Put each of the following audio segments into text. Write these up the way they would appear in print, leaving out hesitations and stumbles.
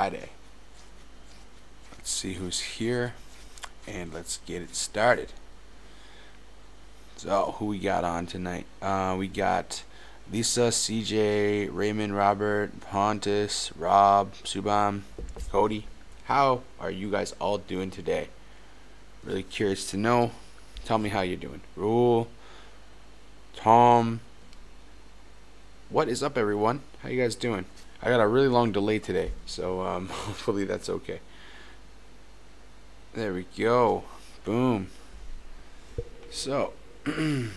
Friday. Let's see who's here, and let's get it started. So, who we got on tonight? We got Lisa, CJ, Raymond, Robert, Pontus, Rob, Subham, Cody. How are you guys all doing today? Really curious to know. Tell me how you're doing. Rule, Tom. What is up, everyone? How you guys doing? I got a really long delay today, so hopefully that's okay. There we go. Boom. So, we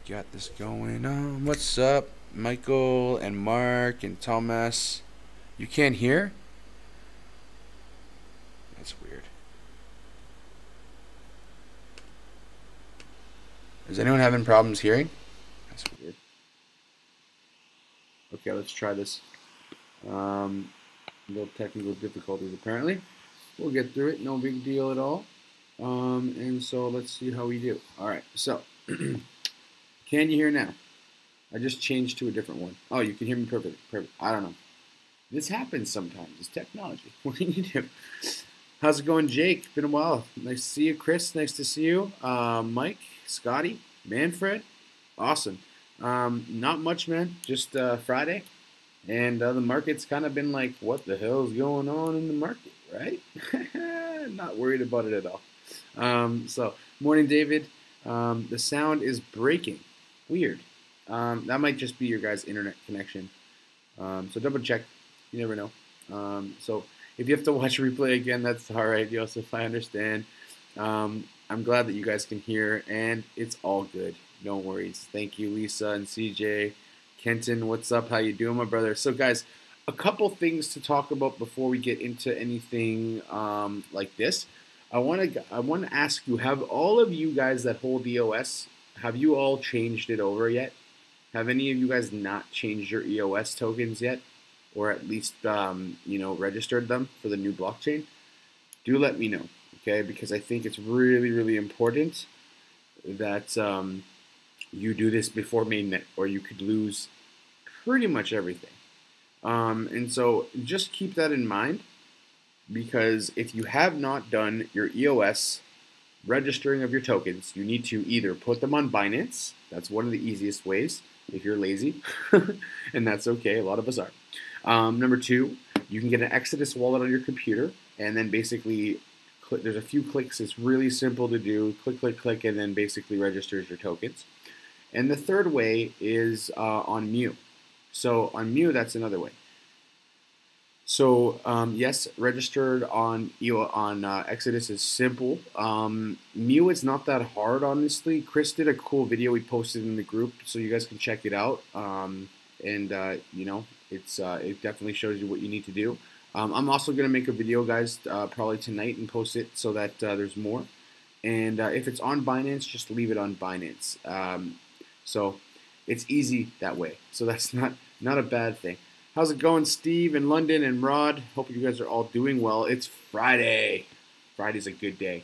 got this going on. What's up, Michael and Mark and Thomas? You can't hear? That's weird. Is anyone having problems hearing? That's weird. Okay, let's try this. Little technical difficulties apparently. We'll get through it. No big deal at all. And so let's see how we do. All right. So, can you hear now? I just changed to a different one. Oh, you can hear me perfectly. Perfect. I don't know. This happens sometimes. It's technology. What can you do? How's it going, Jake? Been a while. Nice to see you, Chris. Nice to see you. Mike, Scotty, Manfred. Awesome. Not much, man. Just Friday. And the market's kind of been like, what the hell is going on in the market, right? Not worried about it at all. So, morning, David. The sound is breaking. Weird. That might just be your guys' internet connection. So double check. You never know. So if you have to watch a replay again, that's all right, Joseph. I understand. I'm glad that you guys can hear, and it's all good. No worries. Thank you, Lisa and CJ. Kenton, what's up? How you doing, my brother? So, guys, a couple things to talk about before we get into anything like this. I want to ask you: have all of you guys that hold EOS, have you all changed it over yet? Have any of you guys not changed your EOS tokens yet, or at least registered them for the new blockchain? Do let me know, okay? Because I think it's really, really important that you do this before mainnet, or you could lose pretty much everything. And so just keep that in mind, because if you have not done your EOS registering of your tokens, you need to either put them on Binance. That's one of the easiest ways if you're lazy, and that's okay. A lot of us are. Number two, you can get an Exodus wallet on your computer, and then basically there's a few clicks. It's really simple to do. Click, click, click, and then basically registers your tokens. And the third way is on Mu. So on Mu, that's another way. So yes, registered on Exodus is simple. Mu is not that hard, honestly. Chris did a cool video we posted in the group, so you guys can check it out. It definitely shows you what you need to do. I'm also gonna make a video, guys, probably tonight and post it so that there's more. And if it's on Binance, just leave it on Binance. So it's easy that way. So that's not a bad thing. How's it going, Steve and London and Rod? Hope you guys are all doing well. It's Friday. Friday's a good day.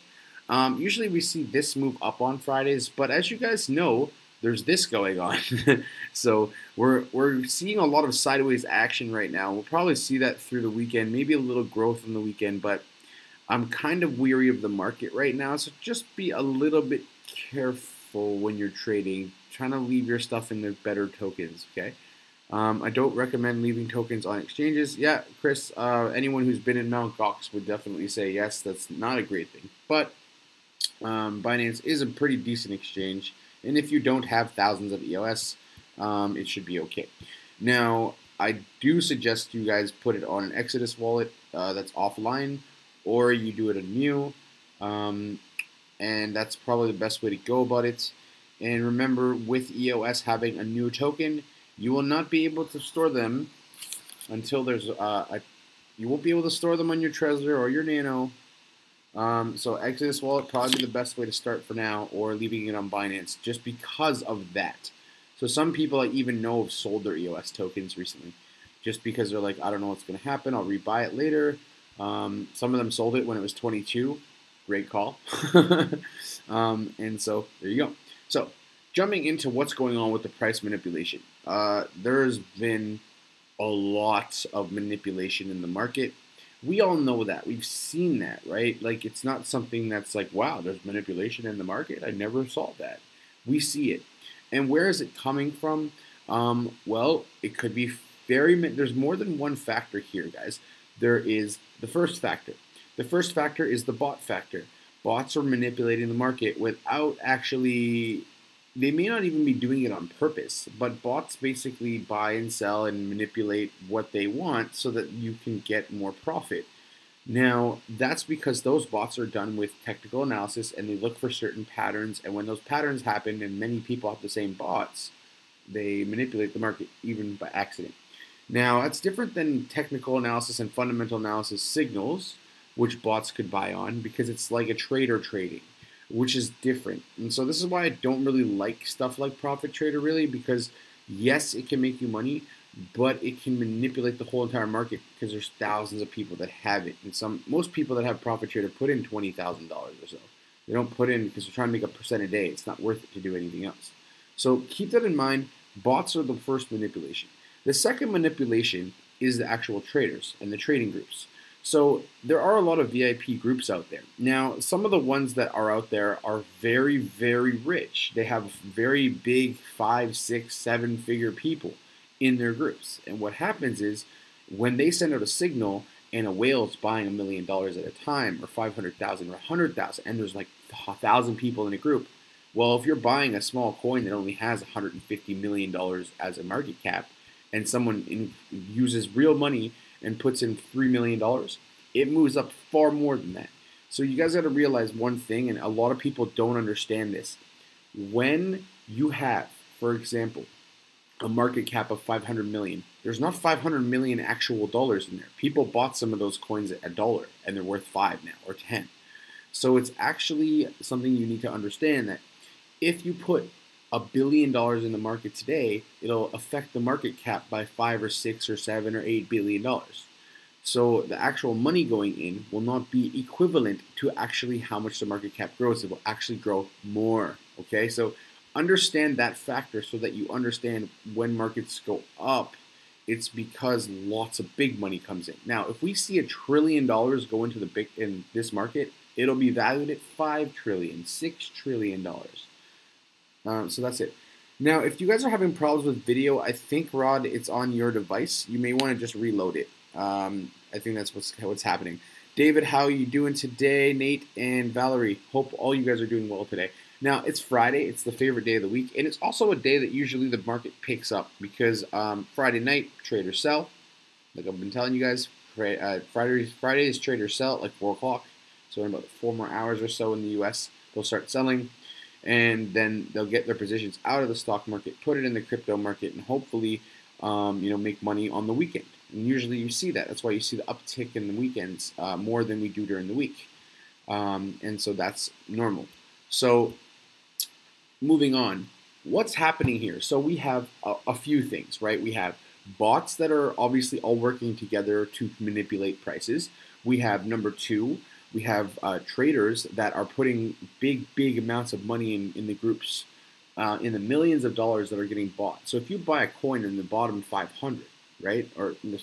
Usually we see this move up on Fridays, but as you guys know, there's this going on. So we're seeing a lot of sideways action right now. We'll probably see that through the weekend, maybe a little growth in the weekend, but I'm kind of weary of the market right now. So just be a little bit careful when you're trading, trying to leave your stuff in the better tokens, okay? I don't recommend leaving tokens on exchanges. Yeah, Chris, anyone who's been in Mt. Gox would definitely say yes, that's not a great thing. But Binance is a pretty decent exchange. And if you don't have thousands of EOS, it should be okay. Now, I do suggest you guys put it on an Exodus wallet that's offline, or you do it in Mu. And that's probably the best way to go about it. And remember, with EOS having a new token, you will not be able to store them until there's you won't be able to store them on your Trezor or your Nano. So Exodus wallet probably the best way to start for now, or leaving it on Binance just because of that. So some people I even know have sold their EOS tokens recently, just because they're like, I don't know what's going to happen. I'll rebuy it later. Some of them sold it when it was 22. Great call. And so there you go. So jumping into what's going on with the price manipulation. There's been a lot of manipulation in the market. We all know that. We've seen that, right? Like, it's not something that's like, wow, there's manipulation in the market. I never saw that. We see it. And where is it coming from? Well, it could be there's more than one factor here, guys. There is the first factor. The first factor is the bot factor. Bots are manipulating the market without actually, they may not even be doing it on purpose, but bots basically buy and sell and manipulate what they want so that you can get more profit. Now, that's because those bots are done with technical analysis and they look for certain patterns. And when those patterns happen and many people have the same bots, they manipulate the market even by accident. Now, that's different than technical analysis and fundamental analysis signals, which bots could buy on, because it's like a trader trading, which is different. And so this is why I don't really like stuff like Profit Trader, really, because yes, it can make you money, but it can manipulate the whole entire market because there's thousands of people that have it. And most people that have Profit Trader put in $20,000 or so. They don't put in because they're trying to make a percent a day. It's not worth it to do anything else. So keep that in mind. Bots are the first manipulation. The second manipulation is the actual traders and the trading groups. So there are a lot of VIP groups out there. Now, some of the ones that are out there are very, very rich. They have very big 5, 6, 7-figure people in their groups. And what happens is when they send out a signal and a whale is buying $1 million at a time, or 500,000 or 100,000, and there's like 1,000 people in a group. Well, if you're buying a small coin that only has $150 million as a market cap, and someone uses real money and puts in $3 million, it moves up far more than that. So you guys got to realize one thing, and a lot of people don't understand this. When you have, for example, a market cap of 500 million, there's not 500 million actual dollars in there. People bought some of those coins at $1 and they're worth 5 now or 10. So it's actually something you need to understand, that if you put $1 billion in the market today, it'll affect the market cap by 5 or 6 or 7 or 8 billion dollars. So the actual money going in will not be equivalent to actually how much the market cap grows. It will actually grow more. Okay, so understand that factor so that you understand when markets go up, it's because lots of big money comes in. Now, if we see $1 trillion go into in this market, it'll be valued at $5 trillion, $6 trillion. So that's it. Now, if you guys are having problems with video, I think, Rod, it's on your device. You may want to just reload it. I think that's what's happening. David, how are you doing today? Nate and Valerie, hope all you guys are doing well today. Now, it's Friday. It's the favorite day of the week, and it's also a day that usually the market picks up because Friday night, traders sell. Like I've been telling you guys, Fridays traders sell at like 4 o'clock. So in about 4 more hours or so in the U.S., they'll start selling. And then they'll get their positions out of the stock market, put it in the crypto market, and hopefully, make money on the weekend. And usually you see that. That's why you see the uptick in the weekends more than we do during the week. And so that's normal. So moving on, what's happening here? So we have a few things, right? We have bots that are obviously all working together to manipulate prices. We have number 2. We have traders that are putting big amounts of money in the groups, in the millions of dollars that are getting bought. So if you buy a coin in the bottom 500, right, or in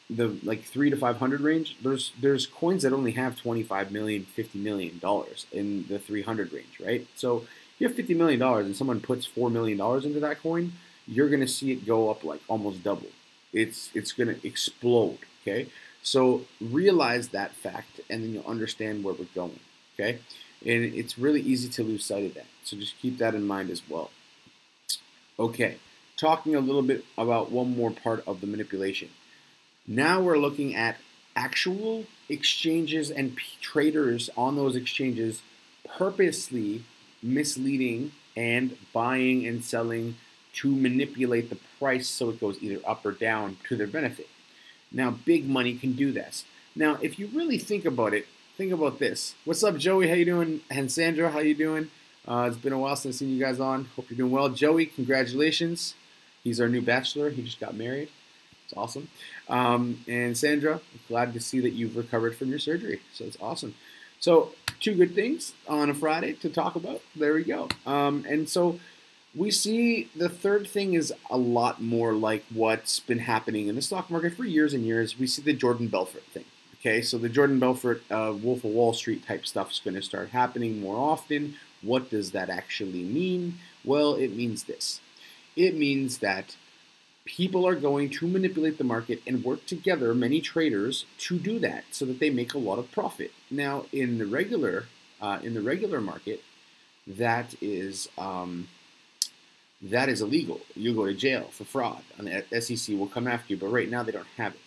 the like 3 to 500 range, there's coins that only have 25 million, $50 million in the 300 range, right? So if you have $50 million and someone puts $4 million into that coin, you're going to see it go up like almost double. It's going to explode, okay? So realize that fact, and then you'll understand where we're going, okay? And it's really easy to lose sight of that. So just keep that in mind as well. Okay, talking a little bit about one more part of the manipulation. Now we're looking at actual exchanges and traders on those exchanges purposely misleading and buying and selling to manipulate the price so it goes either up or down to their benefit. Now, big money can do this. Now, if you really think about it, think about this. What's up, Joey? How you doing? And Sandra, how you doing? It's been a while since I've seen you guys on. Hope you're doing well. Joey, congratulations. He's our new bachelor. He just got married. It's awesome. And Sandra, glad to see that you've recovered from your surgery. So it's awesome. So 2 good things on a Friday to talk about. There we go. And so We see the third thing is a lot more like what's been happening in the stock market for years and years. We see the Jordan Belfort thing. Okay, so the Jordan Belfort Wolf of Wall Street type stuff is going to start happening more often. What does that actually mean? Well, it means this. It means that people are going to manipulate the market and work together, many traders, to do that so that they make a lot of profit. Now, in the regular market, that is illegal. You'll go to jail for fraud, and the SEC will come after you. But right now, they don't have it.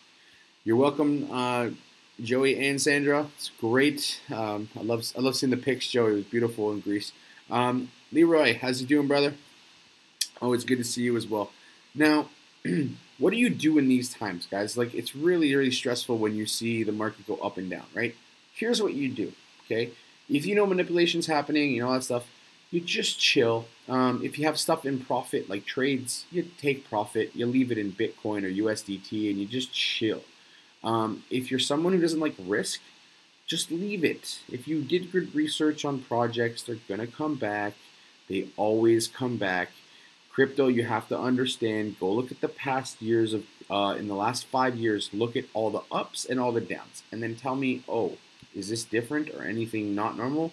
You're welcome, Joey and Sandra. It's great. I love seeing the pics, Joey. It was beautiful in Greece. Leroy, how's you doing, brother? Oh, it's good to see you as well. Now, what do you do in these times, guys? Like, it's really, really stressful when you see the market go up and down, right? Here's what you do, okay? If you know manipulation's happening, you know all that stuff, you just chill. If you have stuff in profit, like trades, you take profit, you leave it in Bitcoin or USDT, and you just chill. If you're someone who doesn't like risk, just leave it. If you did good research on projects, they're going to come back. They always come back. Crypto, you have to understand, go look at the past years of, in the last 5 years, look at all the ups and all the downs, and then tell me, oh, is this different or anything not normal?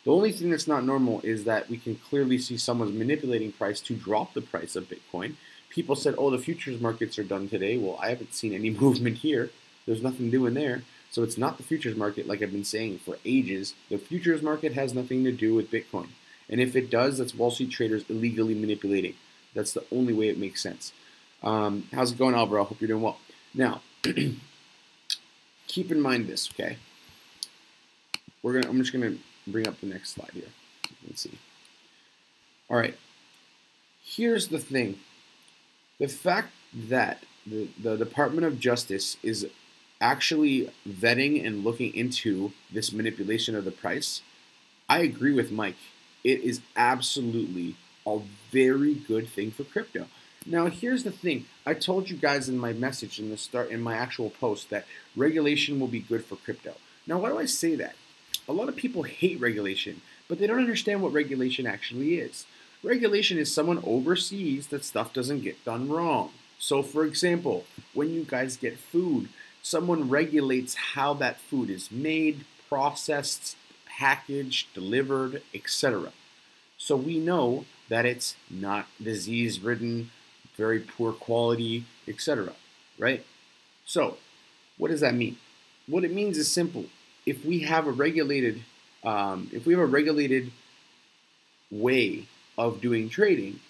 The only thing that's not normal is that we can clearly see someone's manipulating price to drop the price of Bitcoin. People said, oh, the futures markets are done today. Well, I haven't seen any movement here. There's nothing doing there. So it's not the futures market like I've been saying for ages. The futures market has nothing to do with Bitcoin. And if it does, that's Wall Street traders illegally manipulating. That's the only way it makes sense. How's it going, Alvaro? Hope you're doing well. Now, keep in mind this, okay? I'm just gonna bring up the next slide here. Let's see. All right. Here's the thing. The fact that the Department of Justice is actually vetting and looking into this manipulation of the price, I agree with Mike. It is absolutely a very good thing for crypto. Now, here's the thing. I told you guys in my message in my actual post that regulation will be good for crypto. Now, why do I say that? A lot of people hate regulation, but they don't understand what regulation actually is. Regulation is someone oversees that stuff doesn't get done wrong. So, for example, when you guys get food, someone regulates how that food is made, processed, packaged, delivered, etc. So we know that it's not disease-ridden, very poor quality, etc. Right? So, what does that mean? What it means is simple. If we have a regulated way of doing trading,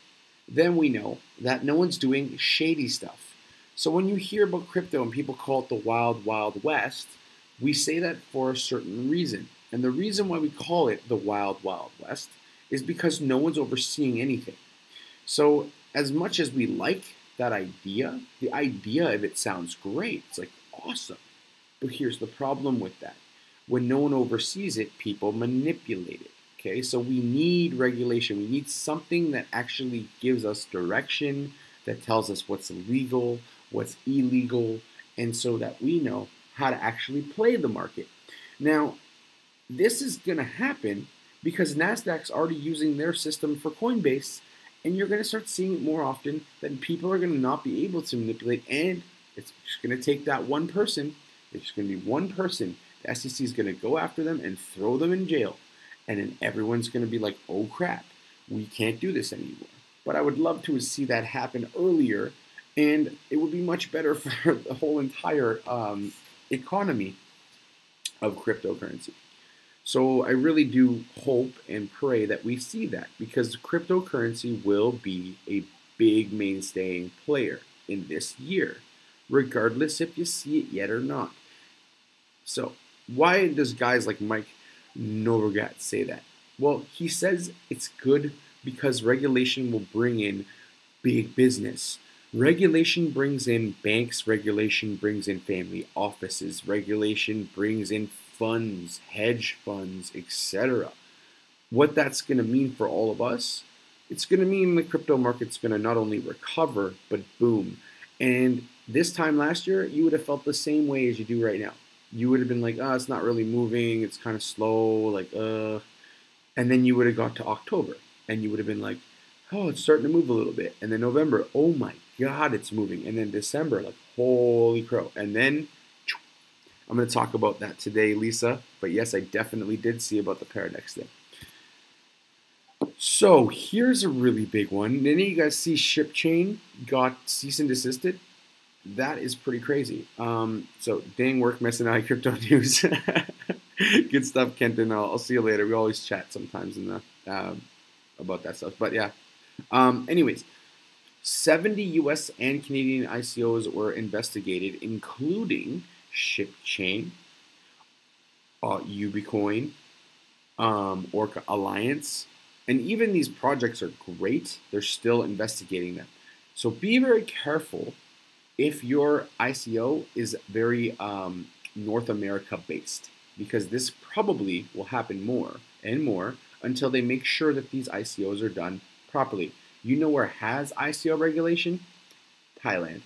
then we know that no one's doing shady stuff. So when you hear about crypto and people call it the wild, wild west, we say that for a certain reason. And the reason why we call it the wild, wild west is because no one's overseeing anything. So as much as we like that idea, the idea of it sounds great. It's like awesome. But here's the problem with that. When no one oversees it, people manipulate it. Okay, so we need regulation. We need something that actually gives us direction, that tells us what's legal, what's illegal, and so that we know how to actually play the market. Now, this is going to happen because NASDAQ's already using their system for Coinbase, and you're going to start seeing it more often that people are going to not be able to manipulate, and it's just going to take that one person. It's just going to be one person. The SEC is going to go after them and throw them in jail. And then everyone's going to be like, oh crap, we can't do this anymore. But I would love to see that happen earlier, and it would be much better for the whole entire economy of cryptocurrency. So I really do hope and pray that we see that, because cryptocurrency will be a big mainstay player in this year, regardless if you see it yet or not. So why does guys like Mike Novogratz say that? Well, he says it's good because regulation will bring in big business. Regulation brings in banks, regulation brings in family offices, regulation brings in funds, hedge funds, etc. What that's going to mean for all of us, it's going to mean the crypto market's going to not only recover, but boom. And this time last year, you would have felt the same way as you do right now. You would have been like, oh, it's not really moving, it's kind of slow, like, And then you would have got to October, and you would have been like, oh, it's starting to move a little bit. And then November, oh my God, it's moving. And then December, like, holy crow. And then I'm going to talk about that today, Lisa. But yes, I definitely did see about the Paradex thing. So here's a really big one. Did any of you guys see ShipChain got cease and desisted? That is pretty crazy. So dang work missing out crypto news. Good stuff, Kenton. I'll see you later. We always chat sometimes in the about that stuff. But yeah. Anyways, 70 U.S. and Canadian ICOs were investigated, including ShipChain, Ubicoin, Orca Alliance, and even these projects are great. They're still investigating them. So be very careful if your ICO is very North America based, because this probably will happen more and more until they make sure that these ICOs are done properly. You know where has ICO regulation? Thailand.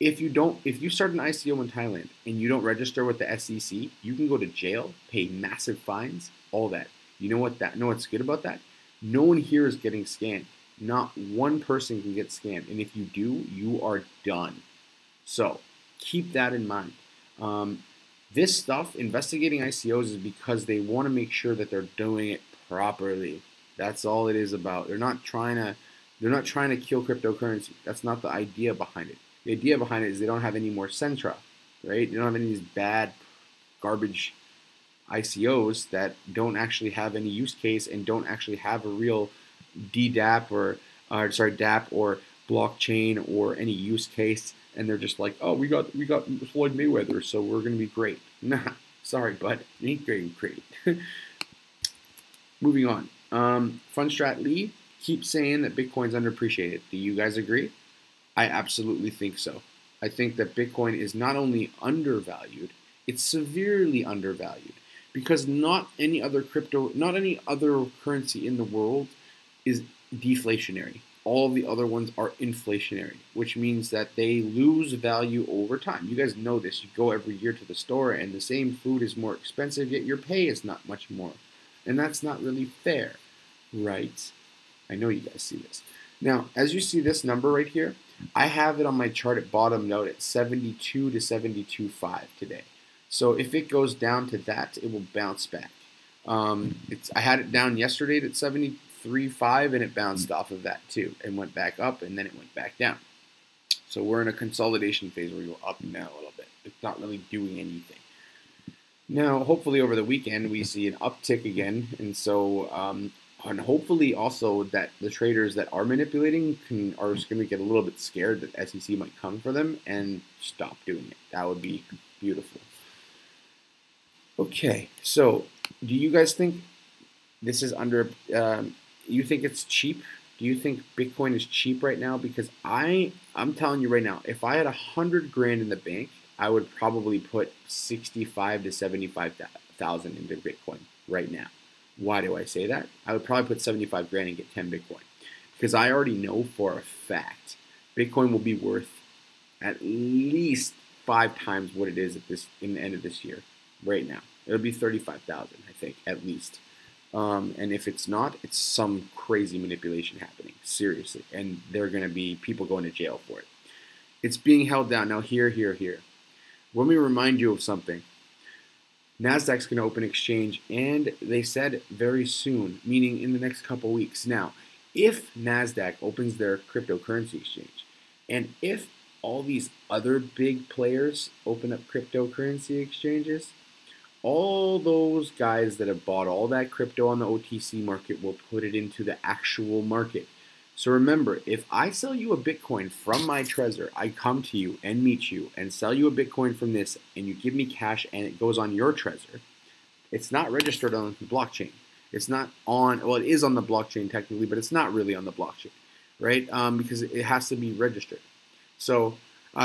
If you start an ICO in Thailand and you don't register with the SEC, you can go to jail, pay massive fines, all that. You know what's good about that? No one here is getting scammed. Not one person can get scammed. And if you do, you are done. So keep that in mind. This stuff, investigating ICOs, is because they want to make sure that they're doing it properly. That's all it is about. They're not trying to kill cryptocurrency. That's not the idea behind it. The idea behind it is they don't have any more Centra, right? They don't have any of these bad garbage ICOs that don't actually have any use case and don't actually have a real DApp or blockchain or any use case, and they're just like, oh, we got Floyd Mayweather, so we're gonna be great. Nah, sorry, bud, it ain't great. Moving on. Fundstrat Lee keeps saying that Bitcoin's underappreciated. Do you guys agree? I absolutely think so. I think that Bitcoin is not only undervalued, it's severely undervalued, because not any other currency in the world is deflationary. All of the other ones are inflationary, which means that they lose value over time. You guys know this. You go every year to the store and the same food is more expensive, yet your pay is not much more. And that's not really fair, right? I know you guys see this. Now, as you see this number right here, I have it on my chart at bottom note at 72 to 72.5 today. So if it goes down to that, it will bounce back. I had it down yesterday at 73.5, and it bounced off of that too, and went back up, and then it went back down. So we're in a consolidation phase where we go up and down a little bit. It's not really doing anything. Now, hopefully over the weekend we see an uptick again, and so and hopefully also that the traders that are manipulating are just going to get a little bit scared that SEC might come for them and stop doing it. That would be beautiful. Okay, so do you guys think this is under? You think it's cheap? Do you think Bitcoin is cheap right now? Because I'm telling you right now, if I had 100 grand in the bank, I would probably put 65 to 75,000 into Bitcoin right now. Why do I say that? I would probably put 75 grand and get 10 Bitcoin, because I already know for a fact Bitcoin will be worth at least 5 times what it is in the end of this year. Right now, it'll be 35,000, I think, at least. And if it's not, it's some crazy manipulation happening, seriously, and there are going to be people going to jail for it. It's being held down now. Here. Let me remind you of something. NASDAQ's going to open exchange, and they said very soon, meaning in the next couple weeks. Now, if NASDAQ opens their cryptocurrency exchange, and if all these other big players open up cryptocurrency exchanges, all those guys that have bought all that crypto on the OTC market will put it into the actual market. So remember, if I sell you a Bitcoin from my Trezor, I come to you and meet you and sell you a Bitcoin from this, and you give me cash and it goes on your Trezor, it's not registered on the blockchain. It's not on, well, it is on the blockchain technically, but it's not really on the blockchain, right? Because it has to be registered. So,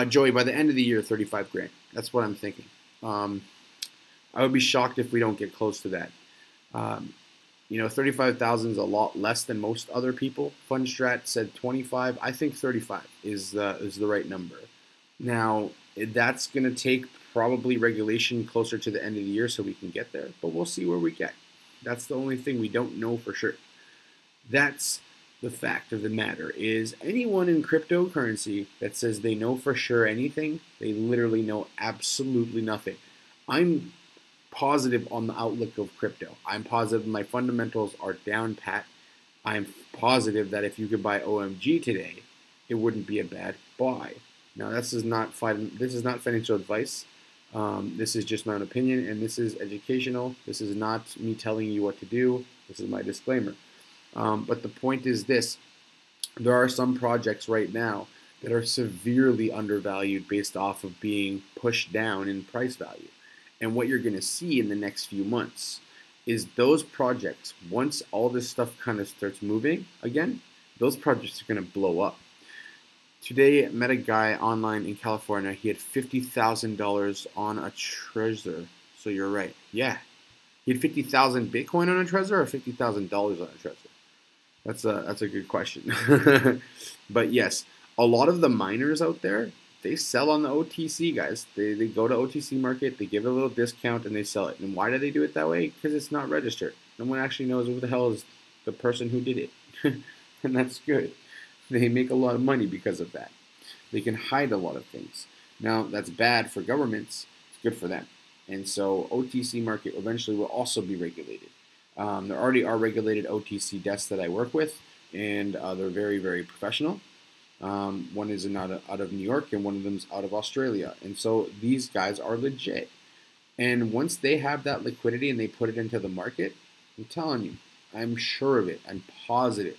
Joey, by the end of the year, 35 grand. That's what I'm thinking. I would be shocked if we don't get close to that. 35,000 is a lot less than most other people. Fundstrat said 25. I think 35 is the right number. Now, that's going to take probably regulation closer to the end of the year so we can get there, but we'll see where we get. That's the only thing we don't know for sure. That's the fact of the matter is anyone in cryptocurrency that says they know for sure anything, they literally know absolutely nothing. I'm positive on the outlook of crypto. I'm positive my fundamentals are down pat. I'm positive that if you could buy OMG today, it wouldn't be a bad buy. Now, this is not financial advice. This is just my own opinion, and this is educational. This is not me telling you what to do. This is my disclaimer. But the point is this. There are some projects right now that are severely undervalued based off of being pushed down in price value. And what you're going to see in the next few months is those projects, once all this stuff kind of starts moving again, those projects are going to blow up. Today, I met a guy online in California. He had $50,000 on a Trezor. So you're right. Yeah. He had 50,000 Bitcoin on a Trezor or $50,000 on a Trezor? That's a good question. But yes, a lot of the miners out there, they sell on the OTC, guys. They go to OTC market, they give a little discount, and they sell it. And why do they do it that way? Because it's not registered. No one actually knows who the hell is the person who did it. And that's good. They make a lot of money because of that. They can hide a lot of things. Now, that's bad for governments. It's good for them. And so OTC market eventually will also be regulated. There already are regulated OTC desks that I work with, and they're very, very professional. One is out of New York, and one of them's out of Australia. And so these guys are legit. And once they have that liquidity and they put it into the market, I'm telling you, I'm sure of it. I'm positive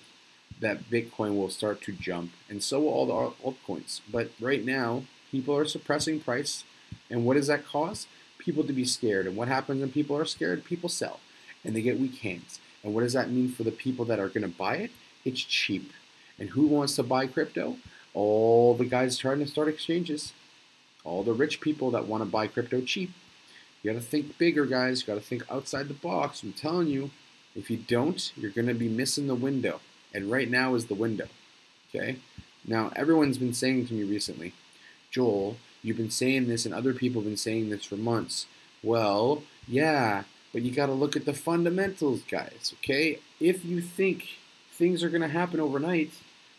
that Bitcoin will start to jump, and so will all the altcoins. But right now, people are suppressing price. And what does that cause? People to be scared. And what happens when people are scared? People sell, and they get weak hands. And what does that mean for the people that are going to buy it? It's cheap. And who wants to buy crypto? All the guys trying to start exchanges. All the rich people that want to buy crypto cheap. You got to think bigger, guys. You got to think outside the box. I'm telling you, if you don't, you're going to be missing the window. And right now is the window. Okay? Now, everyone's been saying to me recently, Joel, you've been saying this and other people have been saying this for months. Well, yeah, but you got to look at the fundamentals, guys, okay? If you think things are going to happen overnight,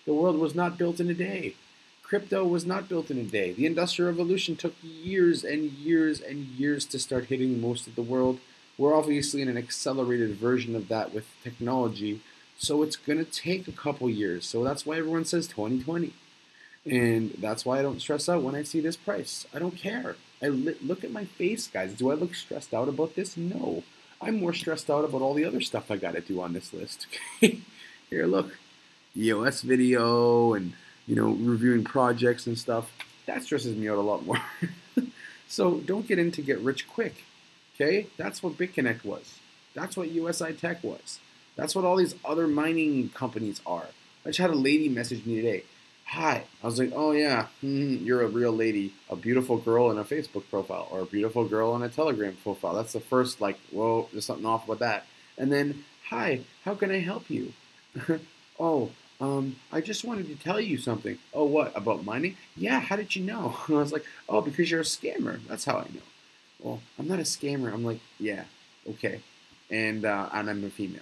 the world was not built in a day. Crypto was not built in a day. The Industrial Revolution took years and years and years to start hitting most of the world. We're obviously in an accelerated version of that with technology, so it's going to take a couple years. So that's why everyone says 2020. And that's why I don't stress out when I see this price. I don't care. Look at my face, guys. Do I look stressed out about this? No. I'm more stressed out about all the other stuff I got to do on this list. Here, look. EOS video and, reviewing projects and stuff. That stresses me out a lot more. So don't get in to get rich quick. Okay? That's what BitConnect was. That's what USI Tech was. That's what all these other mining companies are. I just had a lady message me today. Hi. I was like, oh yeah, you're a real lady. A beautiful girl in a Facebook profile, or a beautiful girl on a Telegram profile. That's the first, whoa, there's something off about that. And then, hi, how can I help you? Oh, I just wanted to tell you something. Oh, what, about mining? Yeah, how did you know? I was like, oh, because you're a scammer. That's how I know. Well, I'm not a scammer. I'm like, yeah, okay. And I'm a female.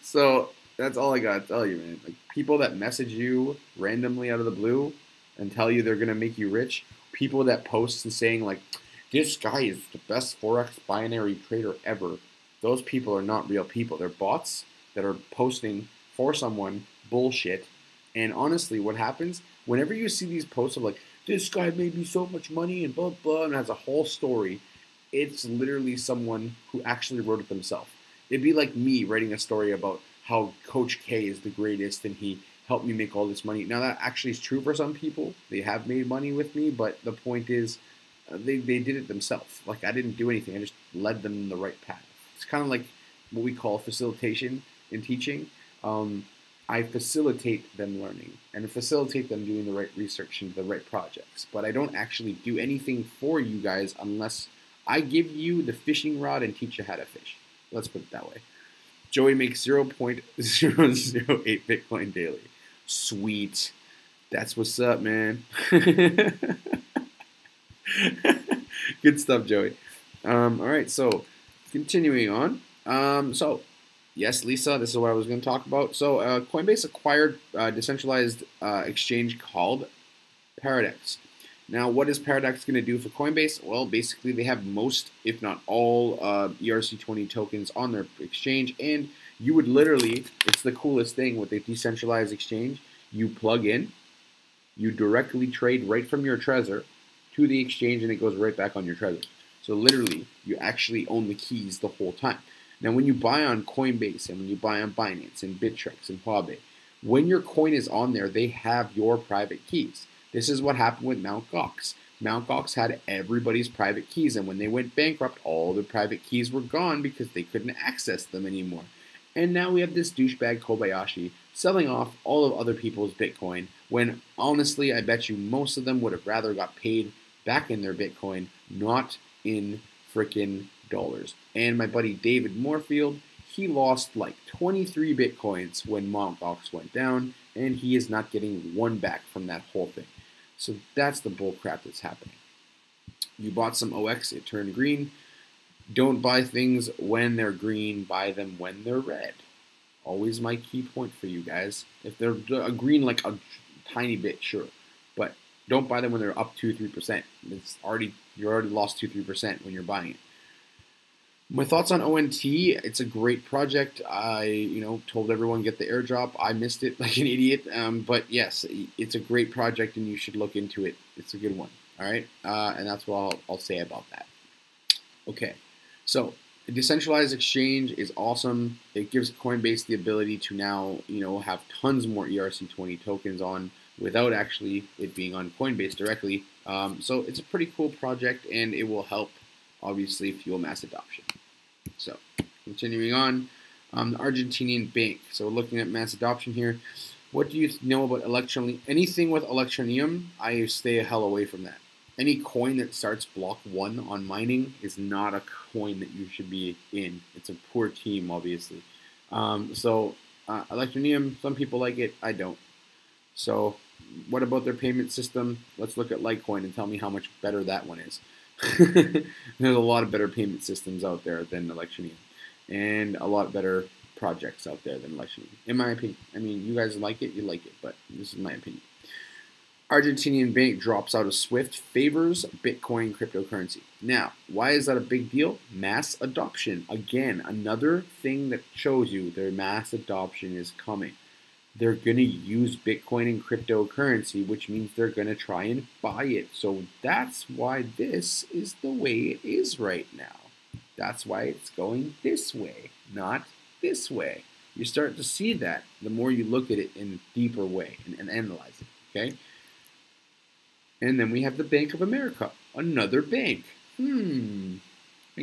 So that's all I gotta tell you, man. Like, people that message you randomly out of the blue and tell you they're gonna make you rich, people that post and saying like, this guy is the best Forex binary trader ever. Those people are not real people. They're bots that are posting for someone bullshit. And honestly, what happens whenever you see these posts of like, this guy made me so much money and blah blah, and has a whole story, it's literally someone who actually wrote it themselves. It'd be like me writing a story about how Coach K is the greatest and he helped me make all this money. Now that actually is true for some people. They have made money with me, but the point is they did it themselves. Like, I didn't do anything. I just led them in the right path. It's kind of like what we call facilitation in teaching. I facilitate them learning and facilitate them doing the right research into the right projects. But I don't actually do anything for you guys unless I give you the fishing rod and teach you how to fish. Let's put it that way. Joey makes 0.008 Bitcoin daily. Sweet. That's what's up, man. Good stuff, Joey. All right, so continuing on. So Yes, Lisa, this is what I was going to talk about. So, Coinbase acquired a decentralized exchange called Paradex. Now, what is Paradex going to do for Coinbase? Well, basically, they have most, if not all, ERC20 tokens on their exchange, and you would literally, it's the coolest thing with a decentralized exchange. You plug in, you directly trade right from your Trezor to the exchange, and it goes right back on your Trezor. So literally, you actually own the keys the whole time. Now, when you buy on Coinbase and when you buy on Binance and Bittrex and Huobi, when your coin is on there, they have your private keys. This is what happened with Mt. Gox. Mt. Gox had everybody's private keys, and when they went bankrupt, all the private keys were gone because they couldn't access them anymore. And now we have this douchebag Kobayashi selling off all of other people's Bitcoin when honestly, I bet you most of them would have rather got paid back in their Bitcoin, not in freaking dollars. And my buddy David Moorfield, he lost like 23 Bitcoins when Mt. Gox went down, and he is not getting one back from that whole thing. So that's the bull crap that's happening. You bought some OX, it turned green. Don't buy things when they're green, buy them when they're red. Always my key point for you guys. If they're green like a tiny bit, sure. But don't buy them when they're up 2-3%. You're already lost 2-3% when you're buying it. My thoughts on ONT, it's a great project. I, told everyone get the airdrop. I missed it like an idiot. But yes, it's a great project and you should look into it. It's a good one. All right. And that's what I'll say about that. Okay. So a decentralized exchange is awesome. It gives Coinbase the ability to now, have tons more ERC20 tokens on without actually it being on Coinbase directly. So it's a pretty cool project and it will help obviously fuel mass adoption. So continuing on, the Argentinian bank. So we're looking at mass adoption here. What do you know about Electroneum? Anything with Electroneum, I stay a hell away from that. Any coin that starts block 1 on mining is not a coin that you should be in. It's a poor team, obviously. Electroneum, some people like it, I don't. So what about their payment system? Let's look at Litecoin and tell me how much better that one is. There's a lot of better payment systems out there than Electroneum, and a lot better projects out there than Electroneum, in my opinion. I mean, you guys like it, you like it, but this is my opinion. Argentinian bank drops out of SWIFT, favors Bitcoin cryptocurrency. Now, why is that a big deal? Mass adoption. Again, another thing that shows you their mass adoption is coming. They're going to use Bitcoin and cryptocurrency, which means they're going to try and buy it. So that's why this is the way it is right now. That's why it's going this way, not this way. You start to see that the more you look at it in a deeper way and analyze it, okay? And then we have the Bank of America, another bank. And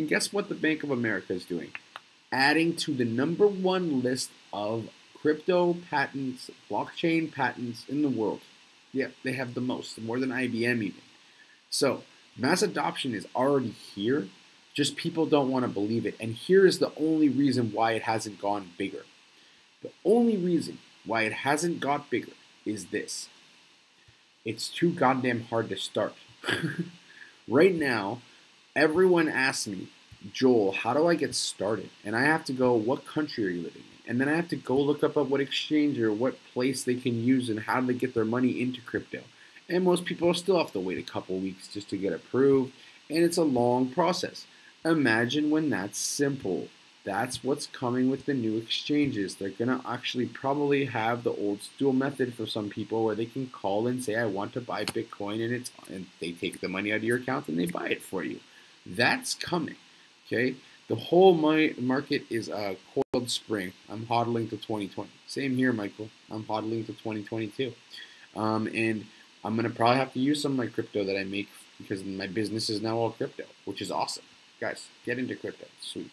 guess what the Bank of America is doing? Adding to the #1 list of crypto patents, blockchain patents in the world. Yeah, they have the most, more than IBM even. So mass adoption is already here, just people don't want to believe it. And here is the only reason why it hasn't gone bigger. The only reason why it hasn't got bigger is this. It's too goddamn hard to start. Right now, everyone asks me, Joel, how do I get started? And I have to go, what country are you living in? And then I have to go look up at what exchange or what place they can use and how do they get their money into crypto. And most people still have to wait a couple weeks just to get approved. And it's a long process. Imagine when that's simple. That's what's coming with the new exchanges. They're going to actually probably have the old school method for some people where they can call and say, I want to buy Bitcoin, and they take the money out of your account and they buy it for you. That's coming, okay? The whole market is a coiled spring. I'm hodling to 2020. Same here, Michael. I'm hodling to 2022. And I'm going to probably have to use some of my crypto that I make because my business is now all crypto, which is awesome. Guys, get into crypto. Sweet.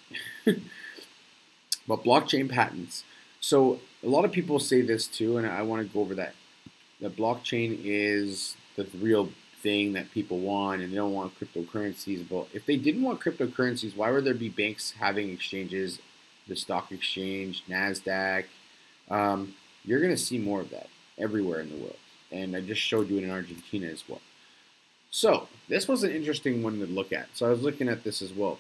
But blockchain patents. So a lot of people say this too, and I want to go over that. That blockchain is the real thing that people want, and they don't want cryptocurrencies. But if they didn't want cryptocurrencies, why would there be banks having exchanges, the stock exchange, NASDAQ? You're going to see more of that everywhere in the world. And I just showed you in Argentina as well. So this was an interesting one to look at. So I was looking at this as well.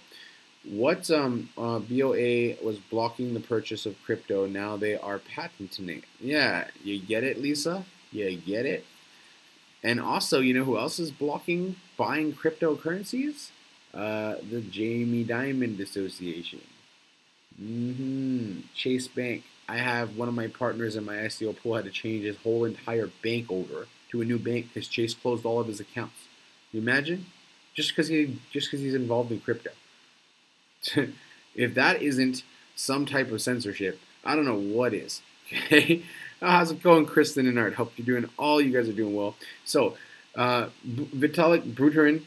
What BOA was blocking the purchase of crypto. Now they are patenting it. Yeah, you get it, Lisa? You get it? And also, you know who else is blocking buying cryptocurrencies? The Jamie Dimon Association. Chase Bank. I have one of my partners in my ICO pool had to change his whole entire bank over to a new bank because Chase closed all of his accounts. Can you imagine? Just because he's involved in crypto. If that isn't some type of censorship, I don't know what is. Okay, how's it going, Kristen and Art? Hope you're doing. All you guys are doing well. So, Vitalik Buterin,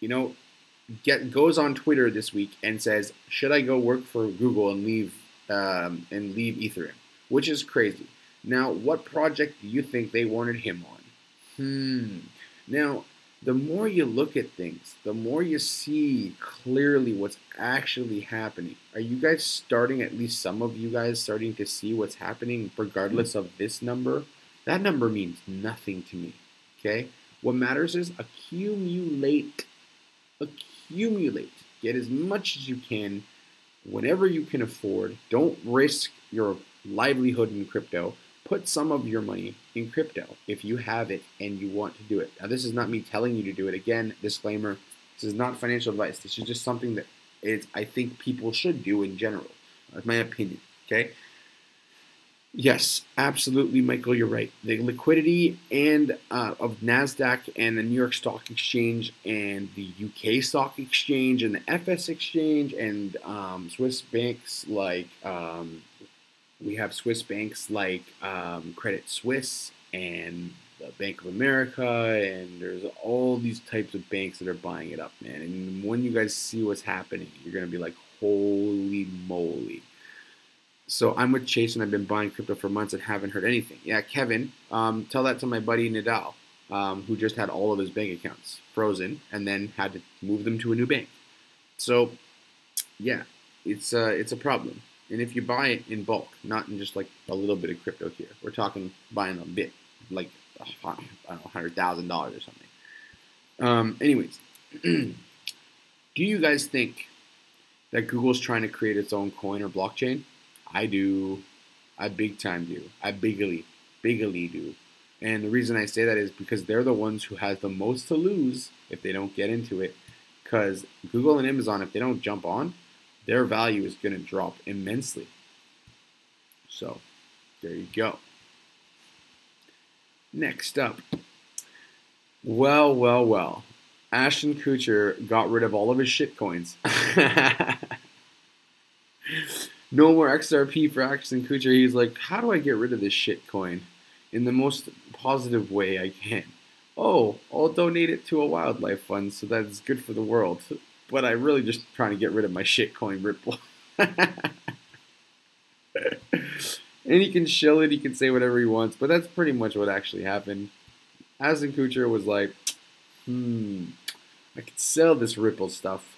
you know, goes on Twitter this week and says, "Should I go work for Google and leave Ethereum?" Which is crazy. Now, what project do you think they wanted him on? Now, the more you look at things, the more you see clearly what's actually happening. Are you guys starting, at least some of you guys, starting to see what's happening regardless of this number? That number means nothing to me. Okay? What matters is accumulate. Accumulate. Get as much as you can whenever you can afford. Don't risk your livelihood in crypto. Put some of your money in crypto if you have it and you want to do it. Now, this is not me telling you to do it. Again, disclaimer, this is not financial advice. This is just something that I think people should do in general. That's my opinion, okay? Yes, absolutely, Michael, you're right. The liquidity and of NASDAQ and the New York Stock Exchange and the UK Stock Exchange and the FS Exchange and Swiss banks like we have Swiss banks like Credit Suisse and Bank of America, and there's all these types of banks that are buying it up, man. And when you guys see what's happening, you're going to be like, holy moly. So I'm with Chase, and I've been buying crypto for months and haven't heard anything. Yeah, Kevin, tell that to my buddy Nadal, who just had all of his bank accounts frozen and then had to move them to a new bank. So, yeah, it's a problem. And if you buy it in bulk, not in just like a little bit of crypto here, we're talking buying a bit, like I don't know, $100,000 or something. Anyways, do you guys think that Google's trying to create its own coin or blockchain? I do. I big time do. I bigly do. And the reason I say that is because they're the ones who have the most to lose if they don't get into it. Because Google and Amazon, if they don't jump on, their value is going to drop immensely. So, there you go. Next up. Well. Ashton Kutcher got rid of all of his shit coins. No more XRP for Ashton Kutcher. He's like, how do I get rid of this shit coin in the most positive way I can? Oh, I'll donate it to a wildlife fund so that's good for the world. But I'm really just trying to get rid of my shit coin Ripple. And he can shill it, he can say whatever he wants, but that's pretty much what actually happened. Ashton Kutcher was like, I could sell this Ripple stuff,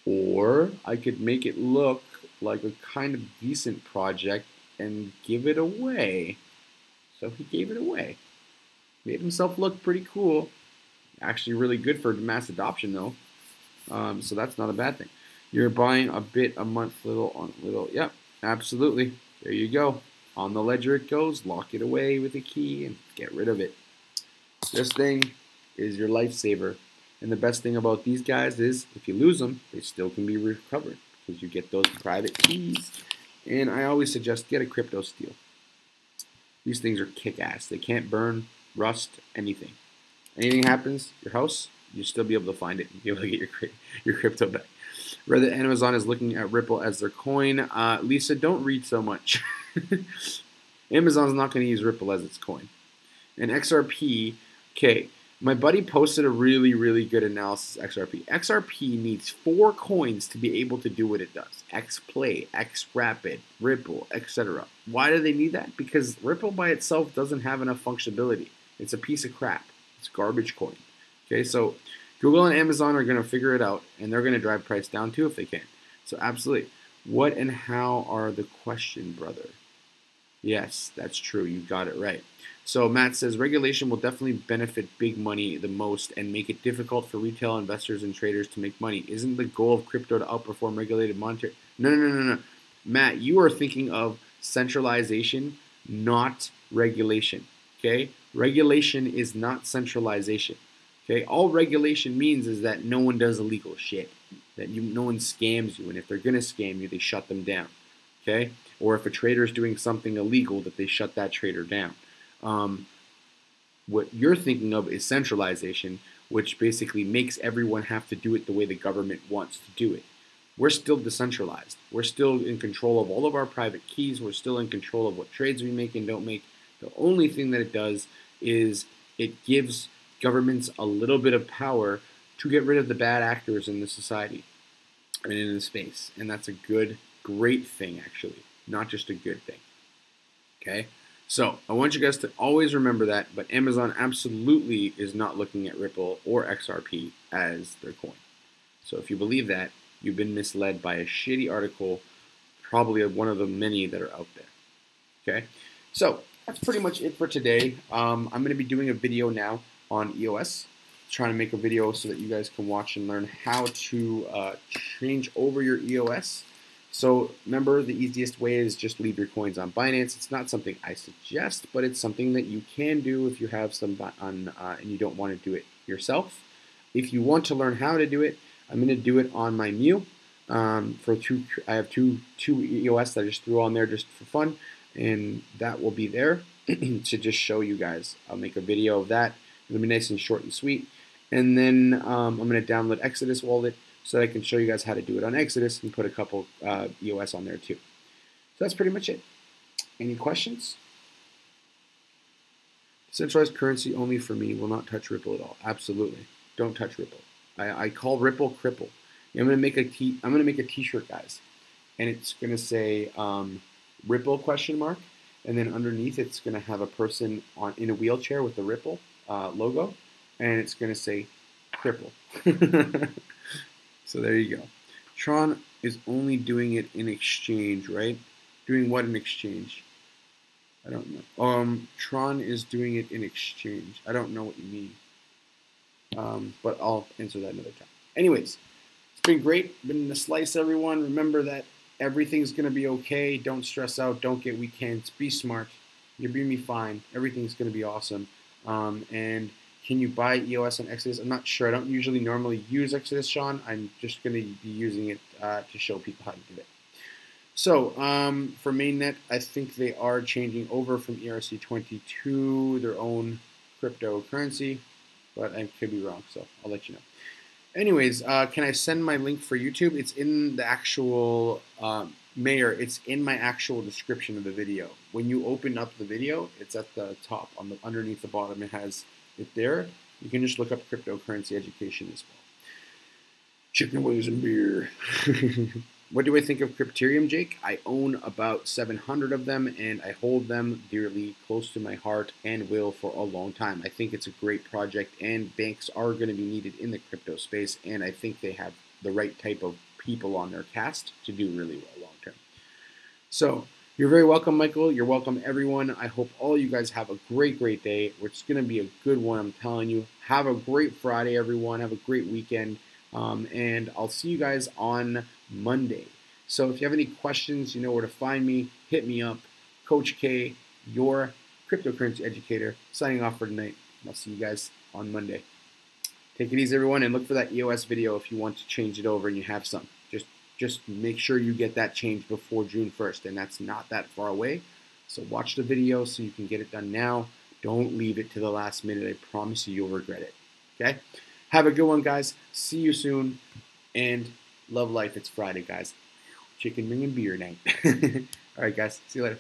or I could make it look like a kind of decent project and give it away. So he gave it away. Made himself look pretty cool. Actually really good for mass adoption though. So that's not a bad thing. You're buying a bit a month, little on little. Yep, absolutely. There you go. On the ledger it goes. Lock it away with a key and get rid of it. This thing is your lifesaver. And the best thing about these guys is if you lose them, they still can be recovered because you get those private keys. And I always suggest get a crypto steel. These things are kick-ass. They can't burn, rust, anything. Anything happens, your house, you'll still be able to find it and be able to get your crypto back. Rather, Amazon is looking at Ripple as their coin. Lisa, don't read so much. Amazon's not going to use Ripple as its coin. And XRP, okay, my buddy posted a really good analysis of XRP. XRP needs 4 coins to be able to do what it does. XPlay, XRapid, Ripple, etc. Why do they need that? Because Ripple by itself doesn't have enough functionality. It's a piece of crap. It's garbage coin. Okay, so Google and Amazon are going to figure it out, and they're going to drive price down too if they can. So absolutely. What and how are the question, brother? Yes, that's true. You got it right. So Matt says regulation will definitely benefit big money the most and make it difficult for retail investors and traders to make money. Isn't the goal of crypto to outperform regulated monetary? No. Matt, you are thinking of centralization, not regulation. Okay? Regulation is not centralization. Okay? All regulation means is that no one does illegal shit. That no one scams you, and if they're gonna scam you, they shut them down. Okay? Or if a trader is doing something illegal, that they shut that trader down. What you're thinking of is centralization, which basically makes everyone have to do it the way the government wants to do it. We're still decentralized. We're still in control of all of our private keys. We're still in control of what trades we make and don't make. The only thing that it does is it gives governments a little bit of power to get rid of the bad actors in the society and in the space. And that's a good, great thing, actually, not just a good thing. Okay? So I want you guys to always remember that, but Amazon absolutely is not looking at Ripple or XRP as their coin. So if you believe that, you've been misled by a shitty article, probably one of the many that are out there. Okay? So that's pretty much it for today. I'm going to be doing a video now on EOS, trying to make a video so that you guys can watch and learn how to change over your EOS. So remember, the easiest way is just leave your coins on Binance. It's not something I suggest, but it's something that you can do if you have some on and you don't want to do it yourself. If you want to learn how to do it, I'm going to do it on my Mew. I have two EOS that I just threw on there just for fun, and that will be there to just show you guys. I'll make a video of that. It'll be nice and short and sweet. And then I'm going to download Exodus Wallet, so that I can show you guys how to do it on Exodus and put a couple EOS on there too. So that's pretty much it. Any questions? Centralized currency only for me. Will not touch Ripple at all. Absolutely. Don't touch Ripple. I call Ripple cripple. I'm gonna make a T-shirt, guys, and it's gonna say Ripple ? And then underneath it's gonna have a person in a wheelchair with the Ripple logo, and it's gonna say cripple. So there you go. Tron is only doing it in exchange, right? Doing what in exchange? I don't know. Tron is doing it in exchange. I don't know what you mean. But I'll answer that another time. Anyways, it's been great. Been the slice, everyone. Remember that everything's going to be okay. Don't stress out. Don't get weak hands. Be smart. You're going to be fine. Everything's going to be awesome. And can you buy EOS on Exodus? I'm not sure. I don't usually normally use Exodus, Sean. I'm just going to be using it to show people how to do it. So for mainnet, I think they are changing over from ERC20 to their own cryptocurrency, but I could be wrong, so I'll let you know. Anyways, can I send my link for YouTube? It's in the actual, Mayor, it's in my actual description of the video. When you open up the video, it's at the top, underneath the bottom. It has it there. You can just look up cryptocurrency education as well. Chicken wings and beer. What do I think of Crypterium, Jake? I own about 700 of them, and I hold them dearly close to my heart and will for a long time. I think it's a great project, and banks are going to be needed in the crypto space, and I think they have the right type of people on their cast to do really well long term. So you're very welcome, Michael. You're welcome, everyone. I hope all you guys have a great, great day. It's going to be a good one, I'm telling you. Have a great Friday, everyone. Have a great weekend. And I'll see you guys on Monday. So if you have any questions, you know where to find me. Hit me up. Coach K, your cryptocurrency educator, signing off for tonight. I'll see you guys on Monday. Take it easy, everyone, and look for that EOS video if you want to change it over and you have some. Just make sure you get that changed before June 1st, and that's not that far away. So watch the video so you can get it done now. Don't leave it to the last minute. I promise you, you'll regret it. Okay? Have a good one, guys. See you soon, and love life. It's Friday, guys. Chicken wing and beer night. All right, guys. See you later.